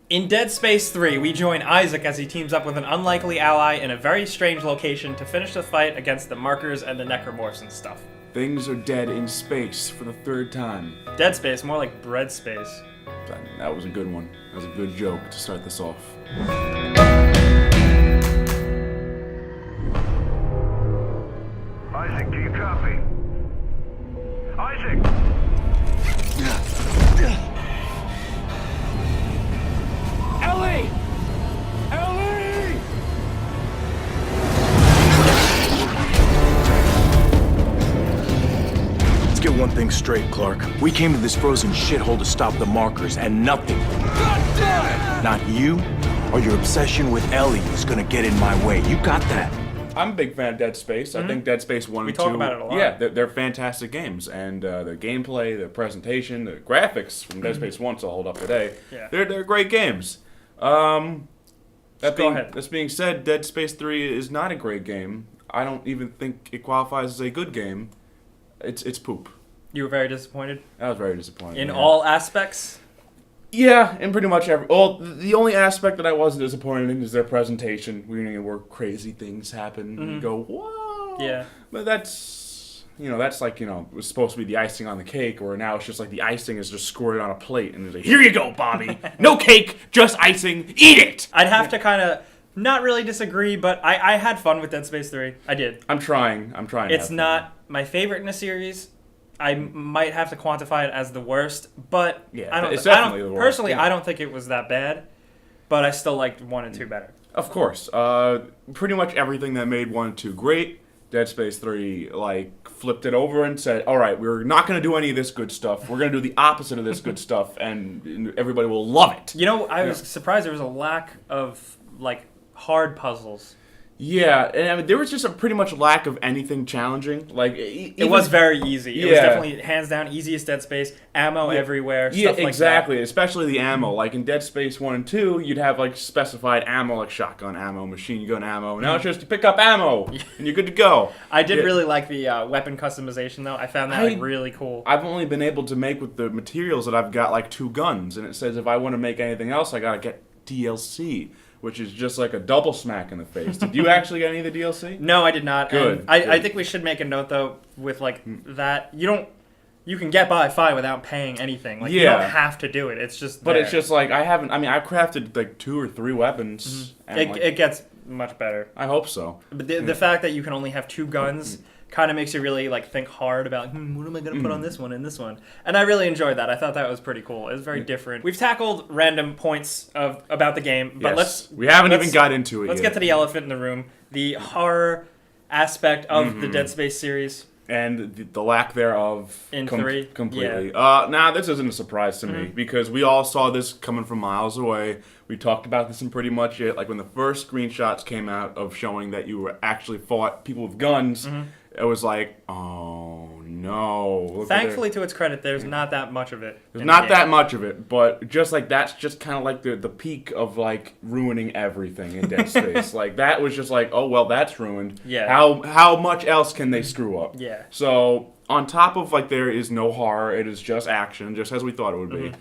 In Dead Space 3, we join Isaac as he teams up with an unlikely ally in a very strange location to finish the fight against the Markers and the Necromorphs and stuff. Things are dead in space for the third time. Dead Space, more like Bread Space. That was a good one. That was a good joke to start this off. Isaac, do you copy? Isaac! Ellie! Ellie! Let's get one thing straight, Clark. We came to this frozen shithole to stop the Markers, and nothing. God damn it! Not you or your obsession with Ellie is gonna get in my way. You got that? I'm a big fan of Dead Space. I think Dead Space 1 and 2... We talk about it a lot. Yeah, they're fantastic games. And the gameplay, the presentation, the graphics from Dead Space 1 still hold up today. Yeah. They're great games. Go ahead. This being said, Dead Space 3 is not a great game. I don't even think it qualifies as a good game. It's poop. You were very disappointed? I was very disappointed. In yeah. all aspects? Yeah, in pretty much every... Well, the only aspect that I wasn't disappointed in is their presentation. Where crazy things happen. And you go, whoa! Yeah. But that's... that's like, it was supposed to be the icing on the cake, or now it's just like the icing is just squirted on a plate, and it's like, here you go, Bobby! No cake, just icing, eat it! I'd have to kind of not really disagree, but I had fun with Dead Space 3. I did. I'm trying. to It's have fun. not my favorite in the series. I might have to quantify it as the worst, but Yeah, it's definitely the worst. Personally, Yeah. I don't think it was that bad, but I still liked 1 and 2 better. Of course. Pretty much everything that made 1 and 2 great, Dead Space 3, flipped it over and said, all right, we're not going to do any of this good stuff. We're going to do the opposite of this good stuff, and everybody will love it. I was surprised there was a lack of, hard puzzles. Yeah, and I mean, there was just a pretty much lack of anything challenging. It was very easy. It was definitely, hands down, easiest Dead Space. Ammo everywhere, Yeah, stuff like exactly. that. Especially the ammo. Like in Dead Space 1 and 2, you'd have specified ammo, like shotgun ammo, machine gun ammo. Now it's just you pick up ammo and you're good to go. I did really like the weapon customization, though. I found that really cool. I've only been able to make with the materials that I've got 2 guns, and it says if I want to make anything else, I gotta get DLC, which is just like a double smack in the face. Did you actually get any of the DLC? No, I did not. Good, And I good. think we should make a note, though, with that. You can get by fine without paying anything. You Yeah. don't have to do it. It's just But there. it's just I've crafted 2 or 3 weapons. And It gets much better. I hope so. But the fact that you can only have 2 guns kind of makes you really think hard about what am I going to put on this one and this one. And I really enjoyed that. I thought that was pretty cool. It was very different. We've tackled random points about the game, but Yes. We haven't even got into it Let's yet. get to the elephant in the room, the horror aspect of the Dead Space series. And the lack thereof In 3? completely. This isn't a surprise to me because we all saw this coming from miles away. We talked about this in pretty much it. When the first screenshots came out of showing that you were actually fought people with guns, it was like, oh no. Thankfully, to its credit, there's not that much of it. There's not that much of it, but just that's just kind of the peak of ruining everything in Dead Space. That was just oh well, that's ruined. Yeah. How much else can they screw up? Yeah. So on top of there is no horror, it is just action, just as we thought it would be.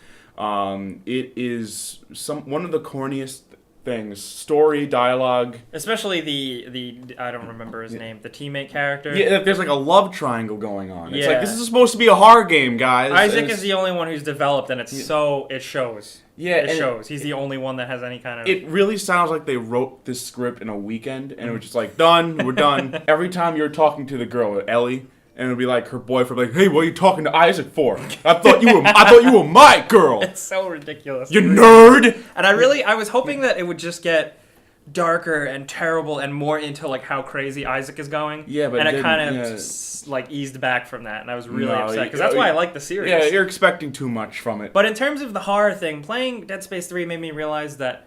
It is one of the corniest things, story, dialogue. Especially the I don't remember his name, the teammate character. Yeah, there's a love triangle going on. It's Yeah. this is supposed to be a horror game, guys. Isaac is the only one who's developed, and it shows. Yeah, It and shows. He's the only one that has any kind of... It really sounds like they wrote this script in a weekend, and it was just done, we're done. Every time you're talking to the girl, Ellie, and it'd be her boyfriend, hey, what are you talking to Isaac for? I thought you were my girl. It's so ridiculous. You nerd. And I was hoping that it would just get darker and terrible and more into how crazy Isaac is going. Yeah, but and it it kind of didn't, just eased back from that, and I was really No, upset because that's why I like the series. Yeah, you're expecting too much from it. But in terms of the horror thing, playing Dead Space 3 made me realize that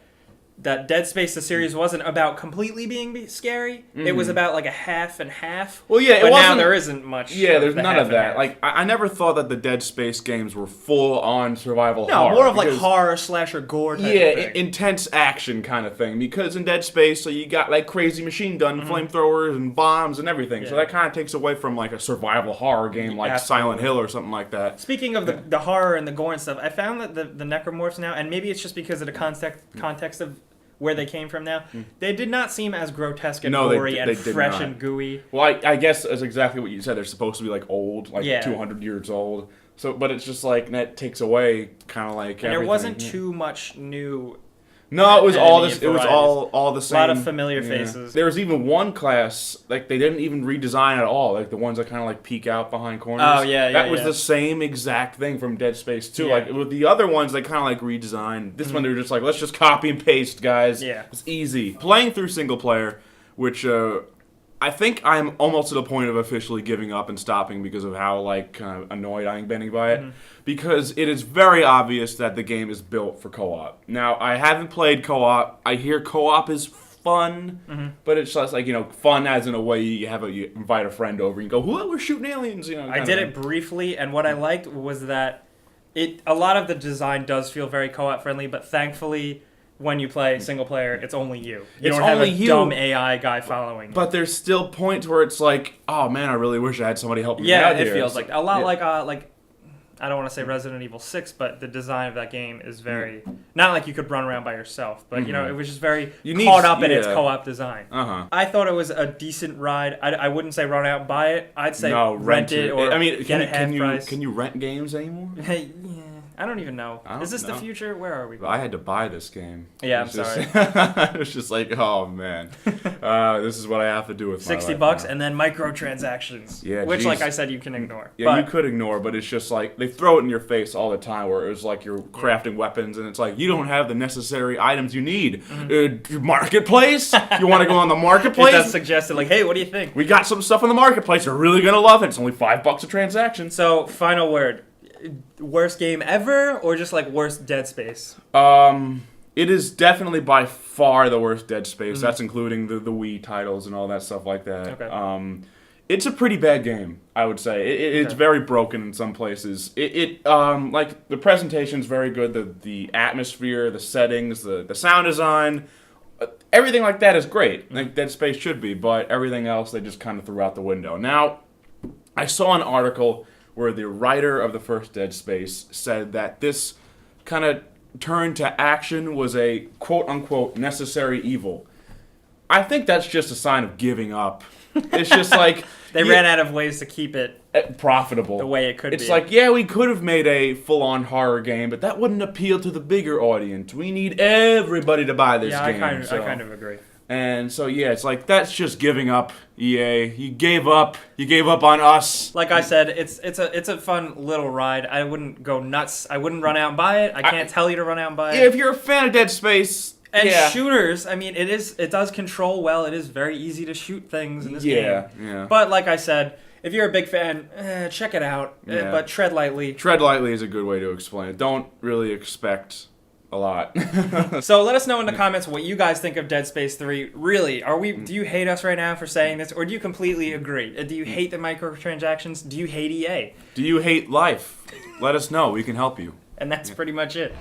that Dead Space the series wasn't about completely being scary. It was about like a half and half. Well, yeah, it but now wasn't- there isn't much. Yeah, there's the none half of and that. half. Like, I never thought that the Dead Space games were full on survival no, horror. more of like because- horror slasher gore type Yeah, of thing. intense action kind of thing. Because in Dead Space, so you got like crazy machine gun, flamethrowers, and bombs and everything. So Yeah. that kind of takes away from like a survival horror game like Absolutely. Silent Hill or something like that. Speaking of the horror and the gore and stuff, I found that the necromorphs now, and maybe it's just because of the context of where they came from now, they did not seem as grotesque and No, they gory and did fresh not. and gooey. Well, I guess that's exactly what you said. They're supposed to be like old, like Yeah. 200 years old. So, but it's just like that takes away kind of like And there everything. wasn't Yeah. too much new. No, it was all enemy this. It was varieties. all the same. A lot of familiar faces. There was even one class like they didn't even redesign at all. Like the ones that kind of like peek out behind corners. Oh, yeah, That yeah, was yeah. the same exact thing from Dead Space 2. Yeah. Like with the other ones, they kind of like redesigned. This one, they were just like, let's just copy and paste, guys. Yeah. It's easy. Playing through single player, which I think I'm almost to the point of officially giving up and stopping because of how like kind of annoyed I'm getting by it. Because it is very obvious that the game is built for co-op. Now, I haven't played co-op. I hear co-op is fun, but it's just like, you know, fun as in a way you invite a friend over and go, "Whoa, we're shooting aliens," you know. I did it briefly, and what I liked was that a lot of the design does feel very co-op friendly, but thankfully, when you play single player, it's only you. You It's don't have only a you. dumb AI guy following you. But there's still points where it's like, "Oh man, I really wish I had somebody help me Yeah, out it here." feels It's like a lot yeah. like I don't want to say Resident Evil 6, but the design of that game is very not like you could run around by yourself, but you know, it was just very You need- caught up in its yeah. co-op design. Uh-huh. I thought it was a decent ride. I wouldn't say run out and buy it. I'd say No, rent it or I mean, get it half price. can you rent games anymore? Hey, yeah, I don't even know. I don't Is this the know. future? Where are we? I had to buy this game. Yeah, It's I'm just- sorry. it was just like, oh man, this is what I have to do with my $60 life now. and then microtransactions. Yeah, which, geez. like I said, you can ignore. Yeah, but you could ignore, but it's just like they throw it in your face all the time. Where it was like you're crafting weapons, and it's like you don't have the necessary items you need. Marketplace? You want to go on the it marketplace? does suggest it, like, hey, what do you think? We got some stuff on the marketplace. You're really gonna love it. It's only $5 a transaction. So, final word. Worst game ever, or just like worst Dead Space? It is definitely by far the worst Dead Space. That's including the Wii titles and all that stuff like that. Okay. It's a pretty bad game, I would say. It's Okay. very broken in some places. Like the presentation's very good. The atmosphere, the settings, the sound design, everything like that is great. Like Dead Space should be, but everything else they just kind of threw out the window. Now, I saw an article where the writer of the first Dead Space said that this kind of turn to action was a quote-unquote necessary evil. I think that's just a sign of giving up. It's just like... They ran out of ways to keep it profitable. the way it could It's be. like, yeah, we could have made a full-on horror game, but that wouldn't appeal to the bigger audience. We need everybody to buy this yeah, game. I so. kind of agree. And so, yeah, it's like, that's just giving up, EA. You gave up. You gave up on us. Like I said, it's a fun little ride. I wouldn't go nuts. I wouldn't run out and buy it. I can't tell you to run out and buy Yeah, it. if you're a fan of Dead Space... And yeah. shooters, I mean, it does control well. It is very easy to shoot things in this Yeah, game. yeah. But like I said, if you're a big fan, check it out. Yeah. But tread lightly. Tread lightly is a good way to explain it. Don't really expect a lot. So let us know in the comments what you guys think of Dead Space 3. Really, do you hate us right now for saying this, or do you completely agree? Do you hate the microtransactions? Do you hate EA? Do you hate life? Let us know. We can help you. And that's pretty much it.